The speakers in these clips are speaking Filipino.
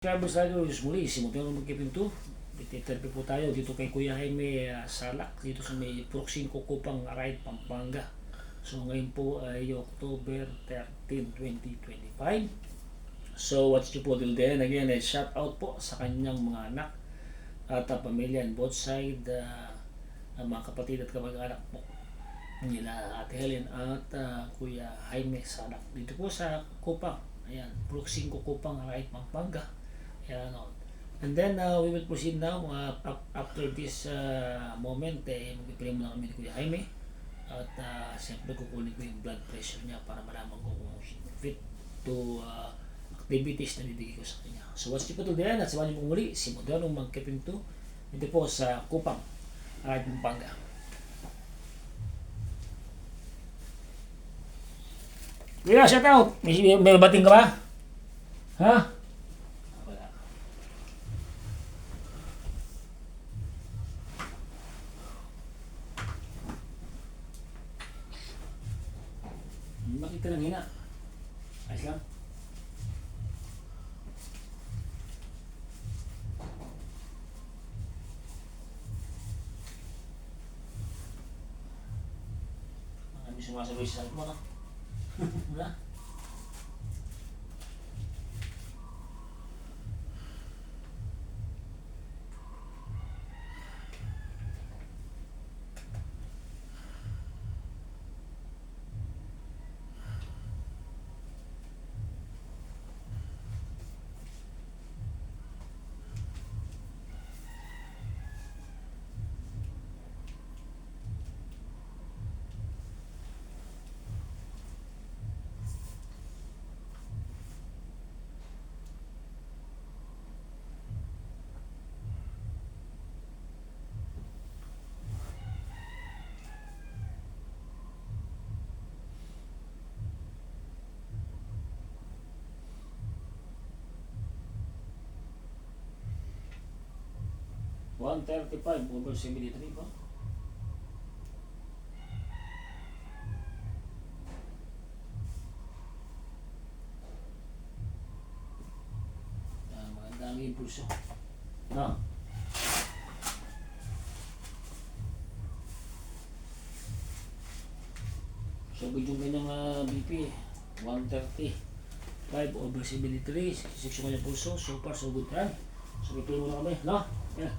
Subscribers tayo muli, simutin mo magkipinto. Interview po tayo dito kay Kuya Jaime Salak dito sa may Proxin Kupang Arayat, Pampanga. So ngayon po ay October 13, 2025. So watch nyo po till then. Again, shout out po sa kanyang mga anak at pamilya on both side, mga kapatid at kamag-anak po nila Ate Helen at Kuya Jaime Salak dito po sa Kupang. Ayan, Proxin Kupang Arayat, Pampanga. Ayan, and then we will proceed now after this moment. Mag-play muna kami ni Kuya Jaime at siyempre kukunin ko yung blood pressure niya para malaman ko kung fit to activities na bibigay ko sa kanya. So watch niyo po to din at samahan niyo po muli si Modernong Magkipinto dito po sa Kupang, Pampanga. Kuya, shout out! May bating ka ba? Ha? Bakit ka lang hina? Ayos lang? Marami sumasabay sa salit mo, no? Wala? $135 over 73 po. Maganda ang impulso. No? So yung kanyang BP 135 over 73, 66 yung kanyang pulso. So far so good, right? So pipili muna kami, no? Yeah.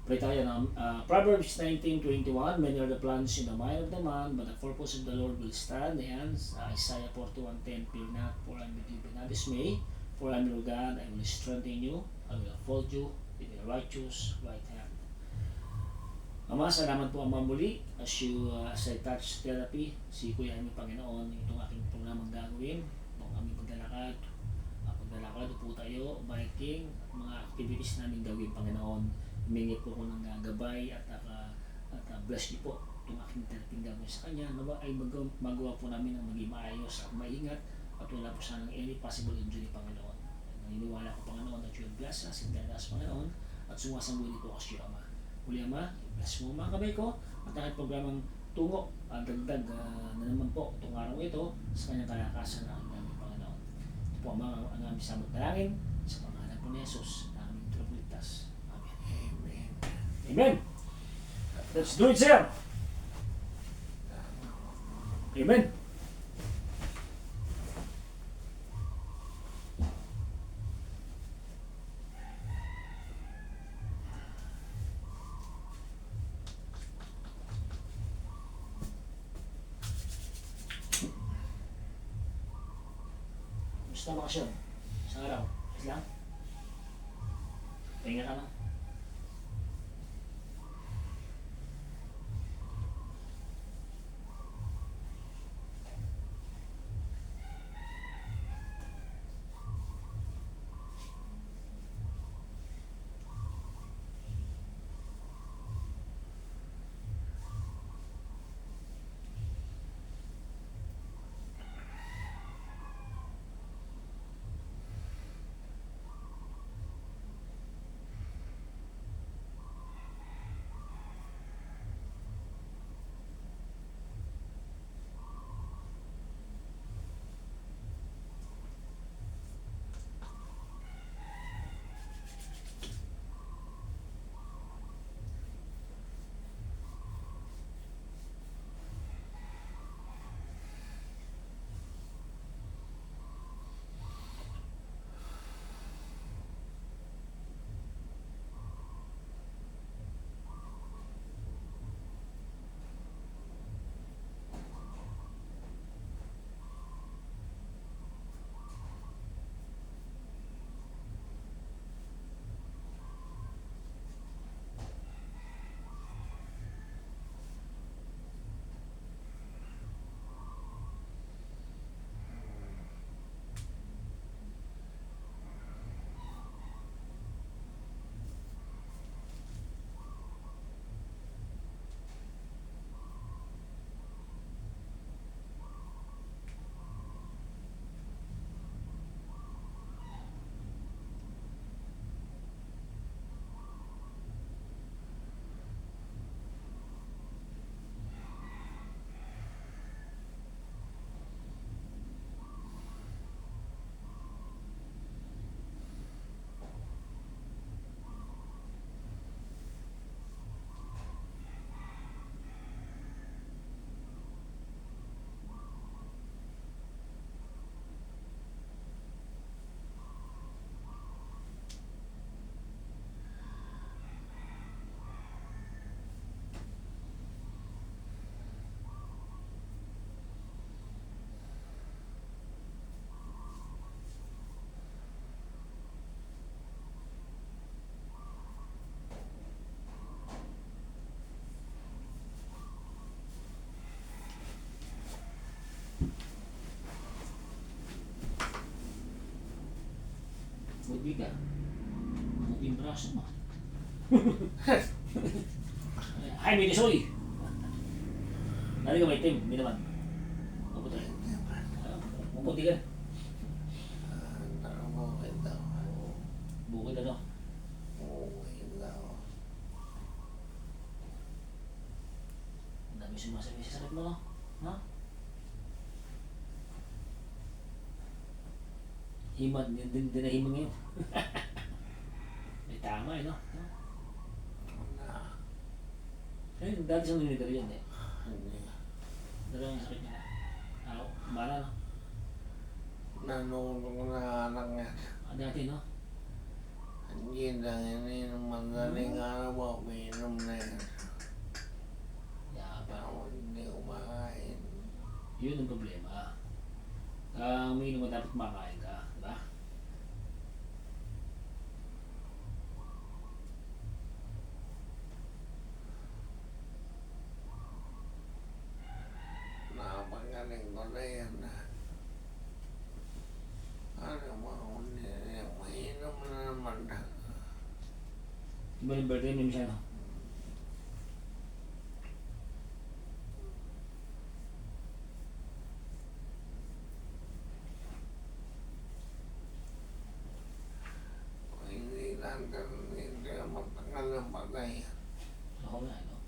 Pray tayo na Proverbs 19:21, many are the plans in the mind of the man, but the purpose of the Lord will stand. And Isaiah 41:10, fear not, for I am with you, be not dismay, for I am your God, I will strengthen you, I will uphold you with your righteous right hand. Ama, salamat po Ama muli as I touch therapy, si Kuya Jaime Panginoon, itong aking programang gagawin, itong aming paglalakad po tayo, biking, mga activities namin gawin Panginoon. Humingi po ko ng gabay at bless niyo po itong aking therapy gagawin sa kanya. Nawa ay magawa po namin ng maging maayos at maingat at wala po sanang any possible injury Panginoon. Naniniwala ko Panginoon that you will bless us and guide us Panginoon at sumasangguni po kasi Ama. Muli Ama, bless mo mga kamay ko at aking programang tungo at dagdag na naman po itong araw ito sa kanyang kalakasan na aking Panginoon. Ito po ang aming samot dalangin sa pangalan po ni Jesus na aming trupligtas. Amen. Let's do it, sir. Amen. Gusto mo bakasyon? Isang araw? Isang lang? Pahinga ka na? Buti ka. Buti yung braso mo. Ay, may disoy! Nari ka may itim, hindi naman. Mabuti. Mabuti ka. Bukid ano? Ang dami sumasabi sa sakit mo, no? Ha? Himad, hindi na himang ngayon. May tama eh, no? Eh, dati sa nilidar yun eh. Dalawa yung sakit niya. Ako, bala no? Nanulong na anak niya. Dati no? Hindi na ininom magaling araw, umiinom na yan. Yaba. Ako hindi kumakain. Yun ang problema. Umiinom ka dapat kumakain ka, di ba? Napagaling ko na yan. Ano mo, umiinom na naman. Di ba yung birthday mo siya, no? Hindi natin, hindi matagal ng patay. Ako na, no?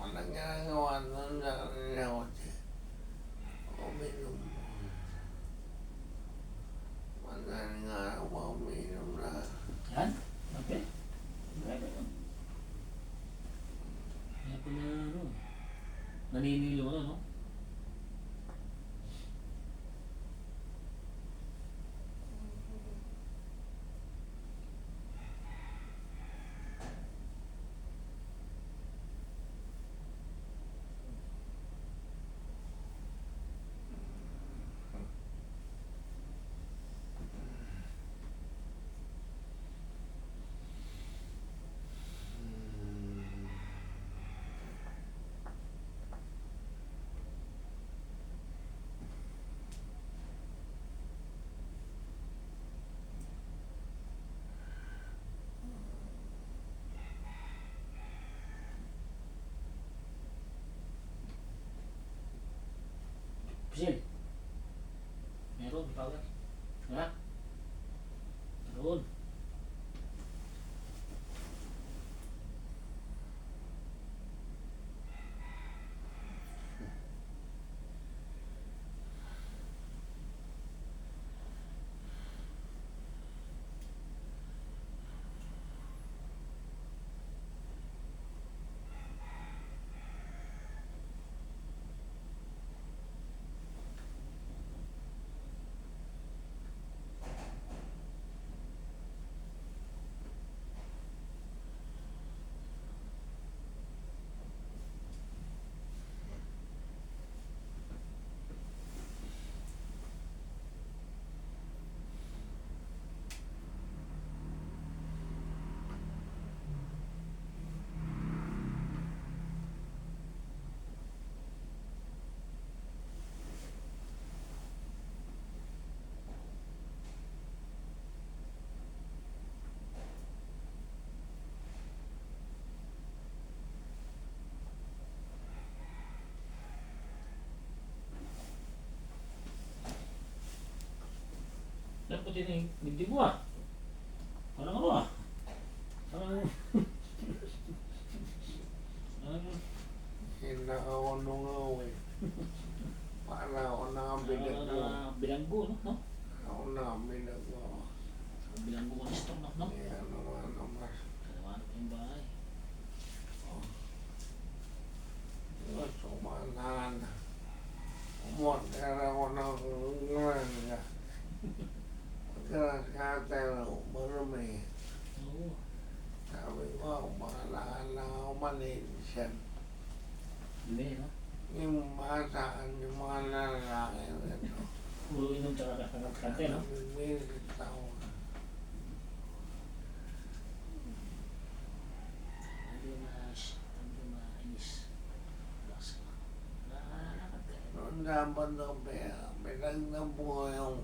Walang ginagawa doon sa kanila kasi uminom. Madaling araw, uminom na. Yan? Okay. Grabe no? Kaya pala, ano? Naninilo ka, no? Pisil. Meron, power. Ha? Meron. Dapat puti na yung dibdib mo ah. Parang ano ah. Parang... Hindi ako nungaw eh. Para ako nakabilag mo. Bilanggo, no? Ako nakabilag mo. Bilanggo ko na stock, no? Yan naman naman. Kalawan ko yung bahay. Sumanan. Umorder ako ng granja. Magkakatel, marami. Oo. Sabi ko, bahala lang ako malinisyan. Hindi, no? Yung masaan, yung mga lalaki nito. Puro inom tsaka kante, no? Namimilit ako. Hindi mainis. Relax ka. Lalakad ka. Noon dapat na pinagnabuhay yung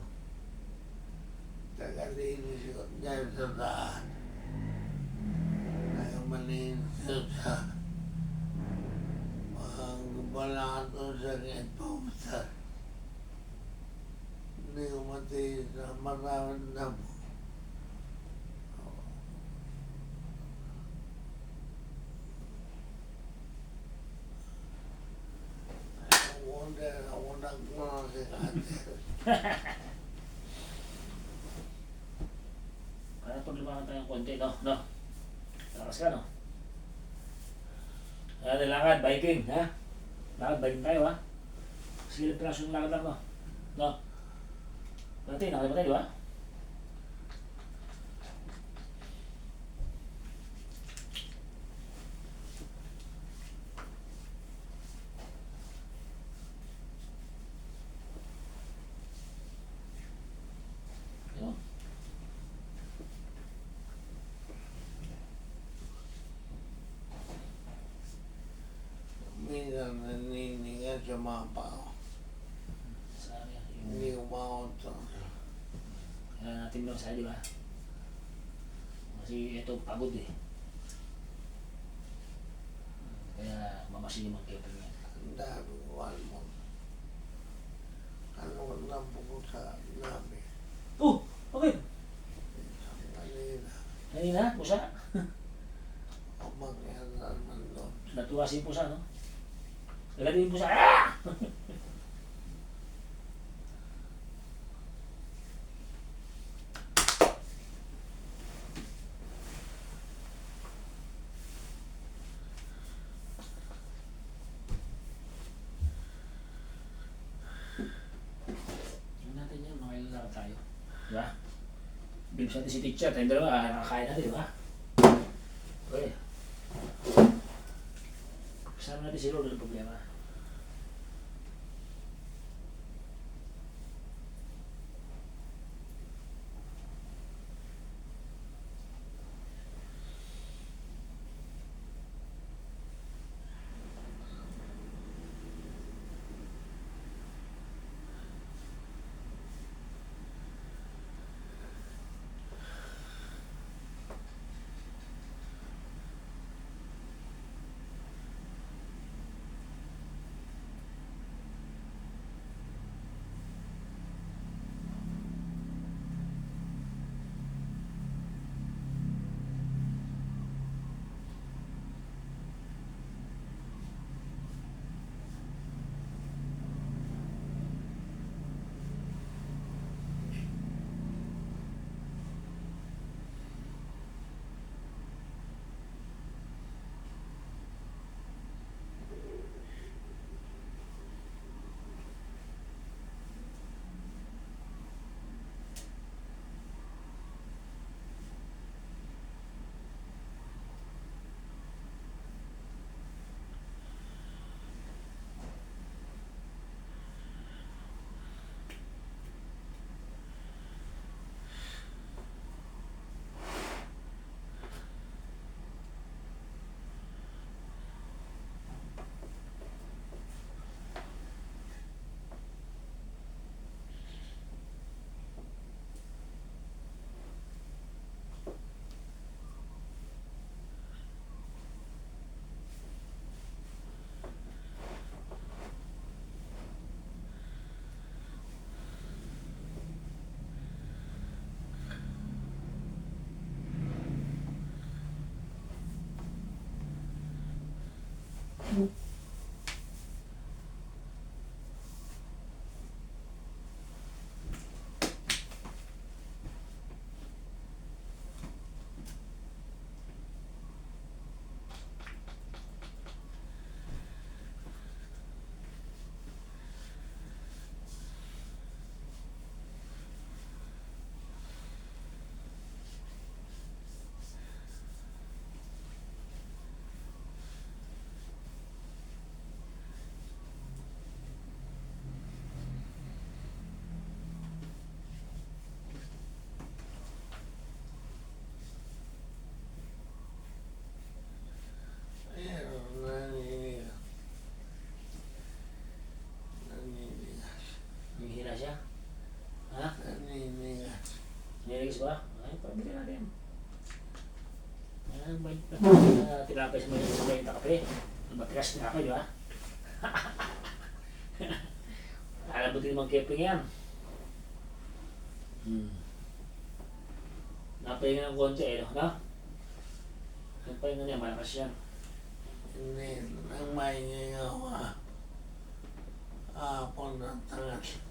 Tagalinis ko dyan sa daan. Kaya malinis sa mga balato sa ketosa. Hindi ko matiis na maraming na po. Ako nagmana si Kater. Kaya pag lumakan tayo ng konti, no? No? Lakas ka, no? Kaya nilakad, biking, ha? Lakad, biking tayo, ha? Sige, pinasok ng lakad lang, no? No? Dati, nakalimutan tayo, di ba? Ano? Minsan naninigas sa mga pao. Saan yan? Hindi ko makontrol. Kaya natin lang sa'yo, di ba? Kasi ito, pagod eh. Kaya mamasin yung mag-kepin yan. Ang dami ko mo. Ano lang po sa namin. Oh! Okay! Kanina, Kanina, pusa. umakyat naman doon. Natuwa si pusa, no? Nagati yung pusa. Ah! Tingnan natin yan, mga ilan lang tayo. Di ba? Bilis natin si teacher, tayong dalawa, nakakain natin, di ba? Okay. Kasama natin si Lord, ang problema. Rodriguez ba? Ay, pabili natin. May tinapay sa may kape. Matigas tinapay, di ba? Alam mo din naman keping yan. Napahinga ng konti eh, no? Napahinga niya, malakas yan. Hindi, nang maingay ako hapon ng tangat.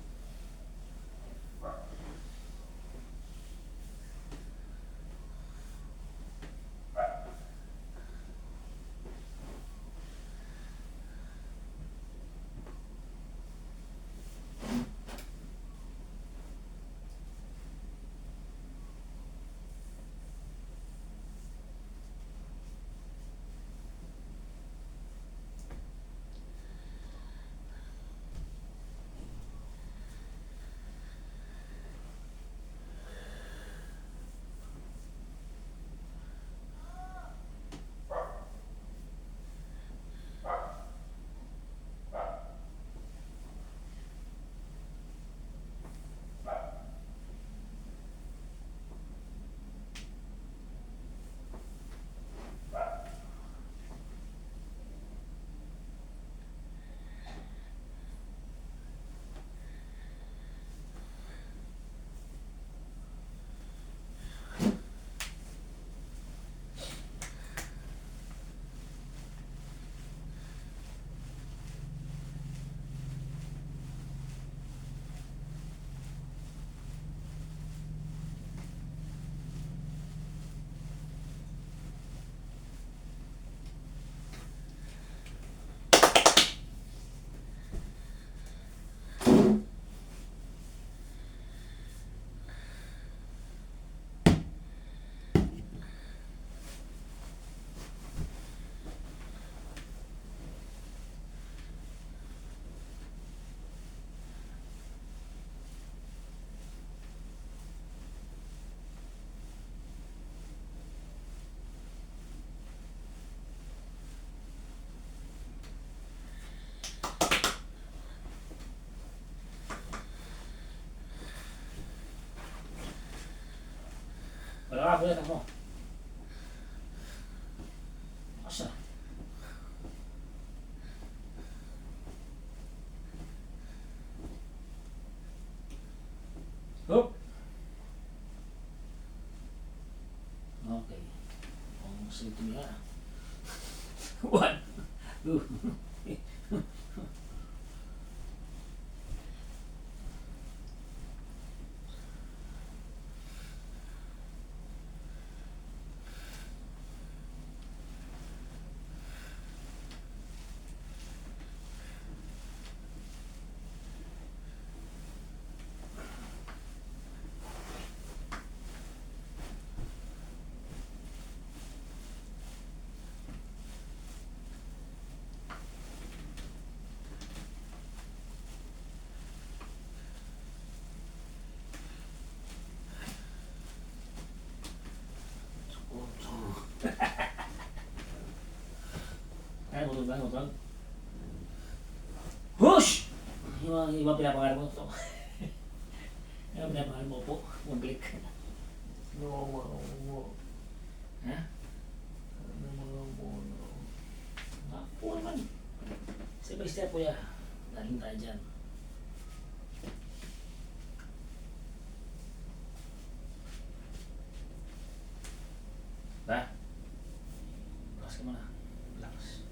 Wala ka, kuya, mo. Asa? Hop! Okay. Ang salito niya. 1, 2. Ay, mutol ba? Mutol? Hush! Iba pinapangalan mo ito. Iba pinapangalan mo po. Mag-click. Ha? Po naman. Step by step po ya. Daling tayo dyan. Ba? Relax ka muna. Relax.